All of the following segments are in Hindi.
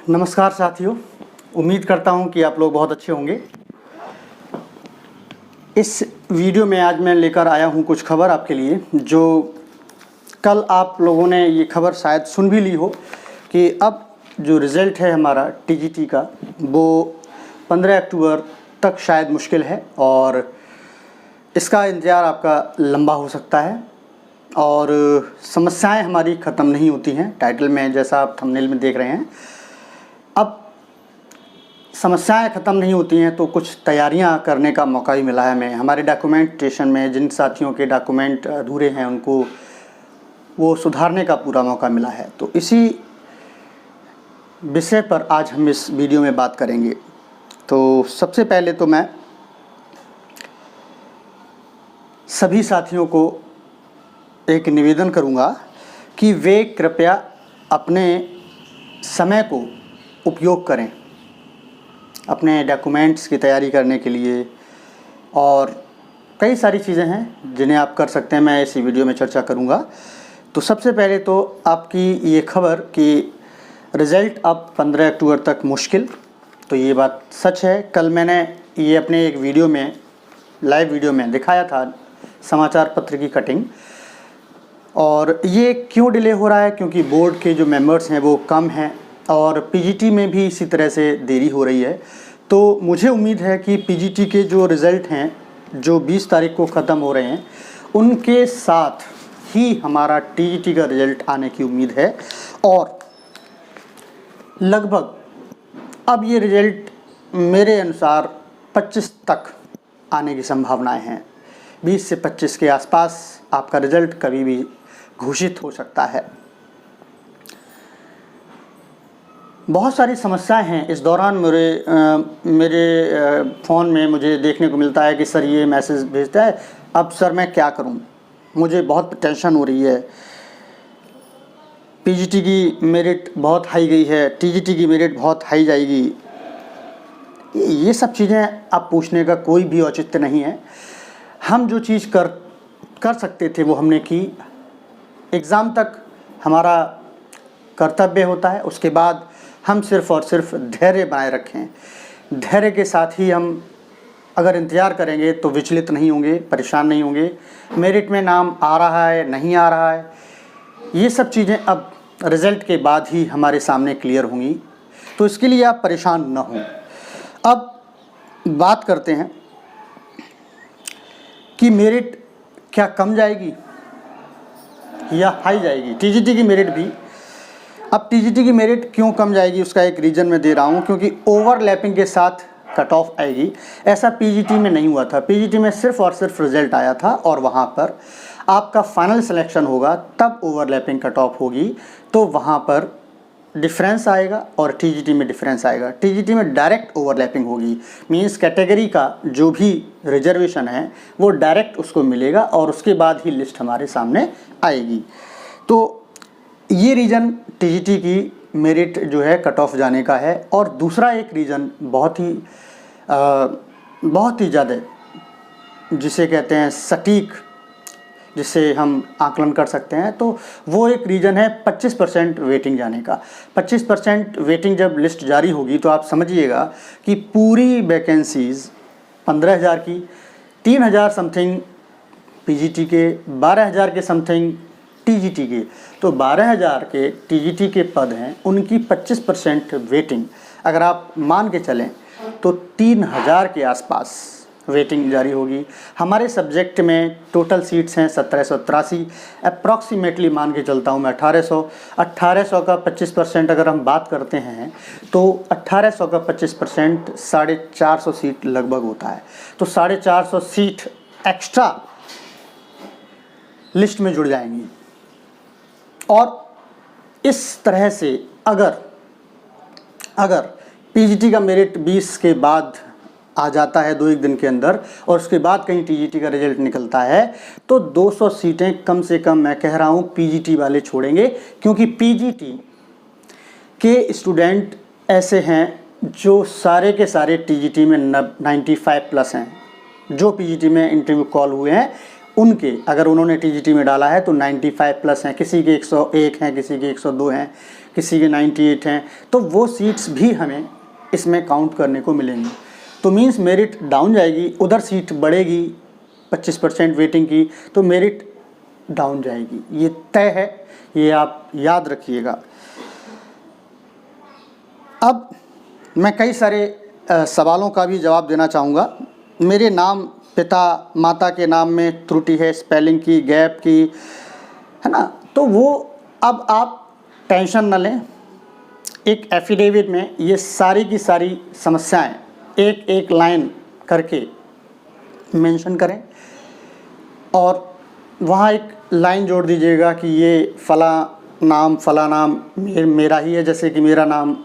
नमस्कार साथियों, उम्मीद करता हूं कि आप लोग बहुत अच्छे होंगे। इस वीडियो में आज मैं लेकर आया हूं कुछ खबर आपके लिए, जो कल आप लोगों ने ये खबर शायद सुन भी ली हो कि अब जो रिज़ल्ट है हमारा टीजीटी का वो 15 अक्टूबर तक शायद मुश्किल है और इसका इंतज़ार आपका लंबा हो सकता है और समस्याएं हमारी ख़त्म नहीं होती हैं। टाइटल में जैसा आप थंबनेल में देख रहे हैं, अब समस्याएं ख़त्म नहीं होती हैं तो कुछ तैयारियां करने का मौका भी मिला है हमें। हमारे डॉक्यूमेंटेशन में जिन साथियों के डॉक्यूमेंट अधूरे हैं उनको वो सुधारने का पूरा मौका मिला है। तो इसी विषय पर आज हम इस वीडियो में बात करेंगे। तो सबसे पहले तो मैं सभी साथियों को एक निवेदन करूंगा कि वे कृपया अपने समय को उपयोग करें अपने डॉक्यूमेंट्स की तैयारी करने के लिए, और कई सारी चीज़ें हैं जिन्हें आप कर सकते हैं, मैं इसी वीडियो में चर्चा करूंगा। तो सबसे पहले तो आपकी ये खबर कि रिज़ल्ट अब 15 अक्टूबर तक मुश्किल, तो ये बात सच है। कल मैंने ये अपने एक वीडियो में, लाइव वीडियो में दिखाया था समाचार पत्र की कटिंग। और ये क्यों डिले हो रहा है? क्योंकि बोर्ड के जो मेंबर्स हैं वो कम हैं और पीजीटी में भी इसी तरह से देरी हो रही है। तो मुझे उम्मीद है कि पीजीटी के जो रिज़ल्ट हैं जो 20 तारीख को ख़त्म हो रहे हैं उनके साथ ही हमारा टीजीटी का रिज़ल्ट आने की उम्मीद है। और लगभग अब ये रिज़ल्ट मेरे अनुसार 25 तक आने की संभावनाएं हैं। 20 से 25 के आसपास आपका रिज़ल्ट कभी भी घोषित हो सकता है। बहुत सारी समस्याएं हैं इस दौरान। मेरे फ़ोन में मुझे देखने को मिलता है कि सर ये मैसेज भेजता है, अब सर मैं क्या करूं, मुझे बहुत टेंशन हो रही है, पीजीटी की मेरिट बहुत हाई गई है, टीजीटी की मेरिट बहुत हाई जाएगी। ये सब चीज़ें अब पूछने का कोई भी औचित्य नहीं है। हम जो चीज़ कर सकते थे वो हमने की। एग्ज़ाम तक हमारा कर्तव्य होता है, उसके बाद हम सिर्फ़ और सिर्फ धैर्य बनाए रखें। धैर्य के साथ ही हम अगर इंतज़ार करेंगे तो विचलित नहीं होंगे, परेशान नहीं होंगे। मेरिट में नाम आ रहा है, नहीं आ रहा है, ये सब चीज़ें अब रिज़ल्ट के बाद ही हमारे सामने क्लियर होंगी, तो इसके लिए आप परेशान न हों। अब बात करते हैं कि मेरिट क्या कम जाएगी या हाई जाएगी। टीजीटी की मेरिट भी, अब टीजीटी की मेरिट क्यों कम जाएगी उसका एक रीज़न मैं दे रहा हूँ, क्योंकि ओवरलैपिंग के साथ कट ऑफ आएगी। ऐसा पीजीटी में नहीं हुआ था। पीजीटी में सिर्फ़ और सिर्फ रिज़ल्ट आया था और वहाँ पर आपका फाइनल सिलेक्शन होगा, तब ओवरलैपिंग कट ऑफ होगी, तो वहाँ पर डिफरेंस आएगा और टीजीटी में डिफरेंस आएगा। टीजीटी में डायरेक्ट ओवरलैपिंग होगी, मींस कैटेगरी का जो भी रिजर्वेशन है वो डायरेक्ट उसको मिलेगा और उसके बाद ही लिस्ट हमारे सामने आएगी। तो ये रीज़न टीजीटी की मेरिट जो है कट ऑफ जाने का है। और दूसरा एक रीज़न बहुत ही ज़्यादा जिसे कहते हैं सटीक, जिससे हम आकलन कर सकते हैं, तो वो एक रीज़न है 25% वेटिंग जाने का। 25% वेटिंग जब लिस्ट जारी होगी तो आप समझिएगा कि पूरी वैकेंसीज़ 15,000 की, 3,000 समथिंग पीजीटी के, 12,000 के समथिंग टीजीटी के, तो 12,000 के टीजीटी के पद हैं, उनकी 25% वेटिंग अगर आप मान के चलें तो 3,000 के आसपास वेटिंग जारी होगी। हमारे सब्जेक्ट में टोटल सीट्स हैं 1783, अप्रॉक्सीमेटली मान के चलता हूँ मैं 1800 का 25% अगर हम बात करते हैं तो 1800 का 25% 450 सीट लगभग होता है। तो 450 सीट एक्स्ट्रा लिस्ट में जुड़ जाएंगी। और इस तरह से अगर पीजीटी का मेरिट 20 के बाद आ जाता है 2-1 दिन के अंदर, और उसके बाद कहीं टीजीटी का रिजल्ट निकलता है, तो 200 सीटें कम से कम मैं कह रहा हूँ पीजीटी वाले छोड़ेंगे। क्योंकि पीजीटी के स्टूडेंट ऐसे हैं जो सारे के सारे टीजीटी में 95 प्लस हैं। जो पीजीटी में इंटरव्यू कॉल हुए हैं उनके अगर उन्होंने टीजीटी में डाला है तो 95 प्लस हैं, किसी के 101 हैं, किसी के 102 हैं, किसी के 98 हैं, तो वो सीट्स भी हमें इसमें काउंट करने को मिलेंगी। तो मीन्स मेरिट डाउन जाएगी, उधर सीट बढ़ेगी 25% वेटिंग की, तो मेरिट डाउन जाएगी, ये तय है, ये आप याद रखिएगा। अब मैं कई सारे सवालों का भी जवाब देना चाहूँगा। मेरे नाम, पिता माता के नाम में त्रुटि है, स्पेलिंग की, गैप की, है ना, तो वो अब आप टेंशन न लें। एक एफिडेविट में ये सारी की सारी समस्याएं एक एक लाइन करके मेंशन करें और वहाँ एक लाइन जोड़ दीजिएगा कि ये फला नाम मेरा ही है। जैसे कि मेरा नाम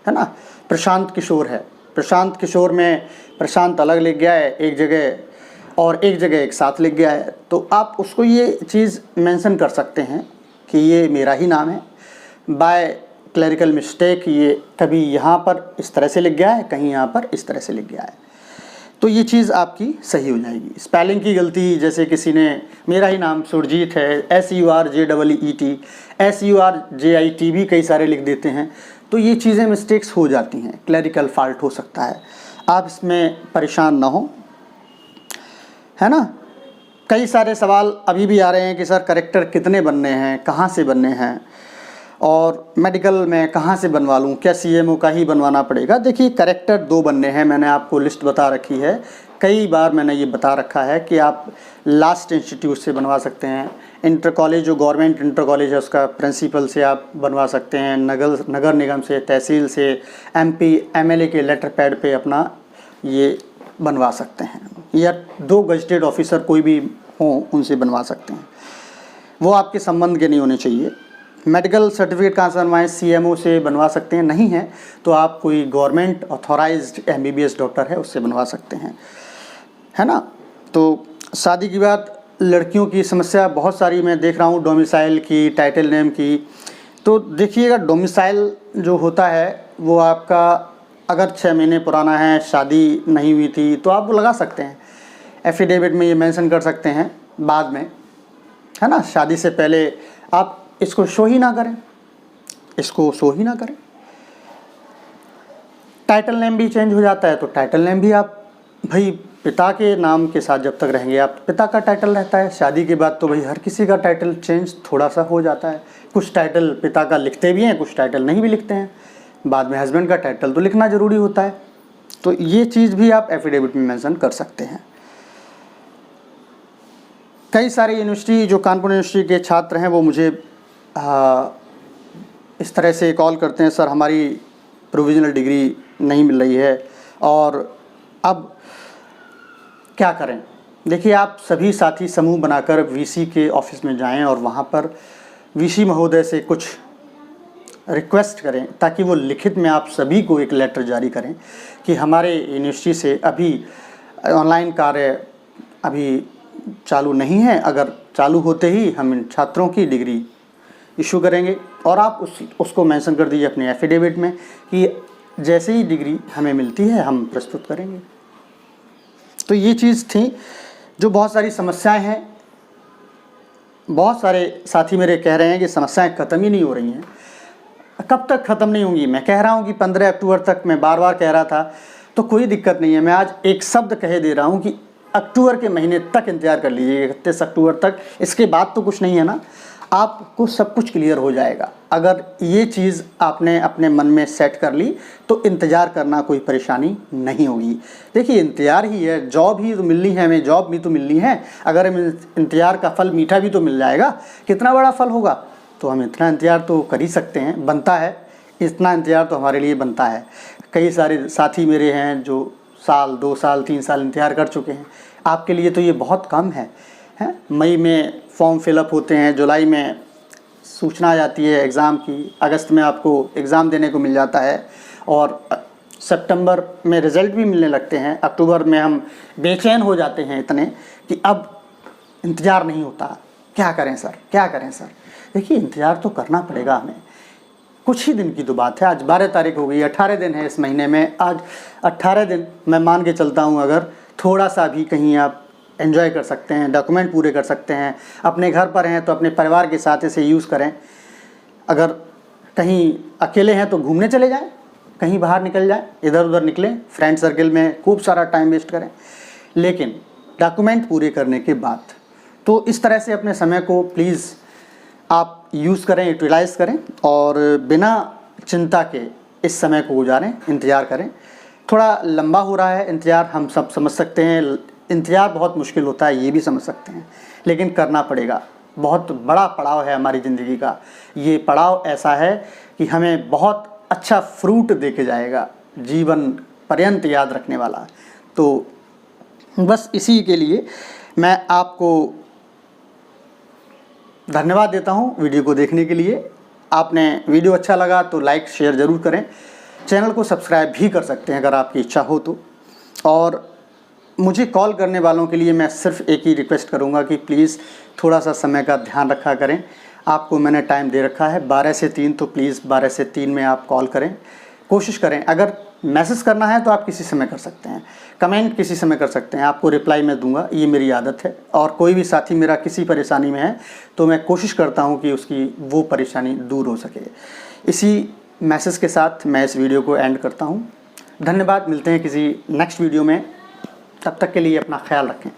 है ना प्रशांत किशोर है, प्रशांत किशोर में प्रशांत अलग लिख गया है एक जगह और एक जगह एक साथ लिख गया है, तो आप उसको ये चीज़ मेंशन कर सकते हैं कि ये मेरा ही नाम है। बाय क्लरिकल मिस्टेक ये कभी यहाँ पर इस तरह से लिख गया है, कहीं यहाँ पर इस तरह से लिख गया है, तो ये चीज़ आपकी सही हो जाएगी। स्पेलिंग की गलती, जैसे किसी ने मेरा ही नाम सुरजीत है, SURJEET, SURJIT भी कई सारे लिख देते हैं, तो ये चीज़ें मिस्टेक्स हो जाती हैं, क्लरिकल फॉल्ट हो सकता है, आप इसमें परेशान ना हो, है ना। कई सारे सवाल अभी भी आ रहे हैं कि सर करेक्टर कितने बनने हैं, कहाँ से बनने हैं, और मेडिकल में कहाँ से बनवा लूँ, क्या CMO का ही बनवाना पड़ेगा। देखिए करेक्टर 2 बनने हैं, मैंने आपको लिस्ट बता रखी है, कई बार मैंने ये बता रखा है कि आप लास्ट इंस्टीट्यूट से बनवा सकते हैं, इंटर कॉलेज जो गवर्नमेंट इंटर कॉलेज है उसका प्रिंसिपल से आप बनवा सकते हैं, नगर निगम से, तहसील से, MP MLA के लेटर पैड पे अपना ये बनवा सकते हैं, या 2 गजटेड ऑफिसर कोई भी हों उनसे बनवा सकते हैं, वो आपके संबंध के नहीं होने चाहिए। मेडिकल सर्टिफिकेट कहाँ से बनवाएं, CMO से बनवा सकते हैं, नहीं है तो आप कोई गवर्नमेंट ऑथोराइज्ड MBBS डॉक्टर है उससे बनवा सकते हैं, है ना। तो शादी के बाद लड़कियों की समस्या बहुत सारी मैं देख रहा हूँ, डोमिसाइल की, टाइटल नेम की। तो देखिएगा डोमिसाइल जो होता है वो आपका अगर 6 महीने पुराना है, शादी नहीं हुई थी, तो आप वो लगा सकते हैं, एफिडेविट में ये मेंशन कर सकते हैं बाद में, है ना। शादी से पहले आप इसको शो ही ना करें, इसको शो ही ना करें। टाइटल नेम भी चेंज हो जाता है, तो टाइटल नेम भी आप भाई पिता के नाम के साथ जब तक रहेंगे आप पिता का टाइटल रहता है। शादी के बाद तो भाई हर किसी का टाइटल चेंज थोड़ा सा हो जाता है, कुछ टाइटल पिता का लिखते भी हैं, कुछ टाइटल नहीं भी लिखते हैं, बाद में हस्बैंड का टाइटल तो लिखना ज़रूरी होता है, तो ये चीज़ भी आप एफिडेविट में मेंशन कर सकते हैं। कई सारे यूनिवर्सिटी, जो कानपुर यूनिवर्सिटी के छात्र हैं वो मुझे इस तरह से कॉल करते हैं, सर हमारी प्रोविजनल डिग्री नहीं मिल रही है और अब क्या करें। देखिए आप सभी साथी समूह बनाकर VC के ऑफिस में जाएं और वहाँ पर VC महोदय से कुछ रिक्वेस्ट करें, ताकि वो लिखित में आप सभी को एक लेटर जारी करें कि हमारे यूनिवर्सिटी से अभी ऑनलाइन कार्य अभी चालू नहीं है, अगर चालू होते ही हम इन छात्रों की डिग्री इशू करेंगे। और आप उसको मेंशन कर दीजिए अपने एफिडेविट में कि जैसे ही डिग्री हमें मिलती है हम प्रस्तुत करेंगे। तो ये चीज़ थी, जो बहुत सारी समस्याएं हैं, बहुत सारे साथी मेरे कह रहे हैं कि समस्याएं ख़त्म ही नहीं हो रही हैं। कब तक ख़त्म नहीं होंगी? मैं कह रहा हूँ कि 15 अक्टूबर तक, मैं बार बार कह रहा था, तो कोई दिक्कत नहीं है। मैं आज एक शब्द कह दे रहा हूँ कि अक्टूबर के महीने तक इंतज़ार कर लीजिए, 31 अक्टूबर तक, इसके बाद तो कुछ नहीं है ना, आपको सब कुछ क्लियर हो जाएगा। अगर ये चीज़ आपने अपने मन में सेट कर ली तो इंतज़ार करना कोई परेशानी नहीं होगी। देखिए इंतज़ार ही है, जॉब ही तो मिलनी है, हमें जॉब भी तो मिलनी है। अगर हम इंतज़ार का फल मीठा भी तो मिल जाएगा, कितना बड़ा फल होगा, तो हम इतना इंतज़ार तो कर ही सकते हैं, बनता है, इतना इंतज़ार तो हमारे लिए बनता है। कई सारे साथी मेरे हैं जो साल, 2 साल, 3 साल इंतज़ार कर चुके हैं, आपके लिए तो ये बहुत कम है। मई में फॉर्म फिलअप होते हैं, जुलाई में सूचना आ जाती है एग्ज़ाम की, अगस्त में आपको एग्ज़ाम देने को मिल जाता है और सितंबर में रिज़ल्ट भी मिलने लगते हैं। अक्टूबर में हम बेचैन हो जाते हैं इतने कि अब इंतज़ार नहीं होता, क्या करें सर, क्या करें सर। देखिए इंतज़ार तो करना पड़ेगा हमें, कुछ ही दिन की तो बात है। आज 12 तारीख हो गई, 18 दिन है इस महीने में। आज 18 दिन मैं मान के चलता हूँ, अगर थोड़ा सा भी कहीं आप एंजॉय कर सकते हैं, डॉक्यूमेंट पूरे कर सकते हैं, अपने घर पर हैं तो अपने परिवार के साथ इसे यूज़ करें। अगर कहीं अकेले हैं तो घूमने चले जाएं, कहीं बाहर निकल जाएं, इधर उधर निकलें, फ्रेंड सर्कल में खूब सारा टाइम वेस्ट करें, लेकिन डॉक्यूमेंट पूरे करने के बाद। तो इस तरह से अपने समय को प्लीज़ आप यूज़ करें, यूटिलाइज़ करें और बिना चिंता के इस समय को गुजारें, इंतज़ार करें। थोड़ा लंबा हो रहा है इंतज़ार, हम सब समझ सकते हैं, इंतज़ार बहुत मुश्किल होता है, ये भी समझ सकते हैं, लेकिन करना पड़ेगा। बहुत बड़ा पड़ाव है हमारी ज़िंदगी का, ये पड़ाव ऐसा है कि हमें बहुत अच्छा फ्रूट दे के जाएगा, जीवन पर्यंत याद रखने वाला। तो बस इसी के लिए मैं आपको धन्यवाद देता हूँ वीडियो को देखने के लिए। आपने वीडियो अच्छा लगा तो लाइक शेयर ज़रूर करें, चैनल को सब्सक्राइब भी कर सकते हैं अगर आपकी इच्छा हो तो। और मुझे कॉल करने वालों के लिए मैं सिर्फ एक ही रिक्वेस्ट करूंगा कि प्लीज़ थोड़ा सा समय का ध्यान रखा करें। आपको मैंने टाइम दे रखा है 12 से 3, तो प्लीज़ 12 से 3 में आप कॉल करें, कोशिश करें। अगर मैसेज करना है तो आप किसी समय कर सकते हैं, कमेंट किसी समय कर सकते हैं, आपको रिप्लाई मैं दूंगा, ये मेरी आदत है। और कोई भी साथी मेरा किसी परेशानी में है तो मैं कोशिश करता हूँ कि उसकी वो परेशानी दूर हो सके। इसी मैसेज के साथ मैं इस वीडियो को एंड करता हूँ। धन्यवाद, मिलते हैं किसी नेक्स्ट वीडियो में, तब तक के लिए अपना ख्याल रखें।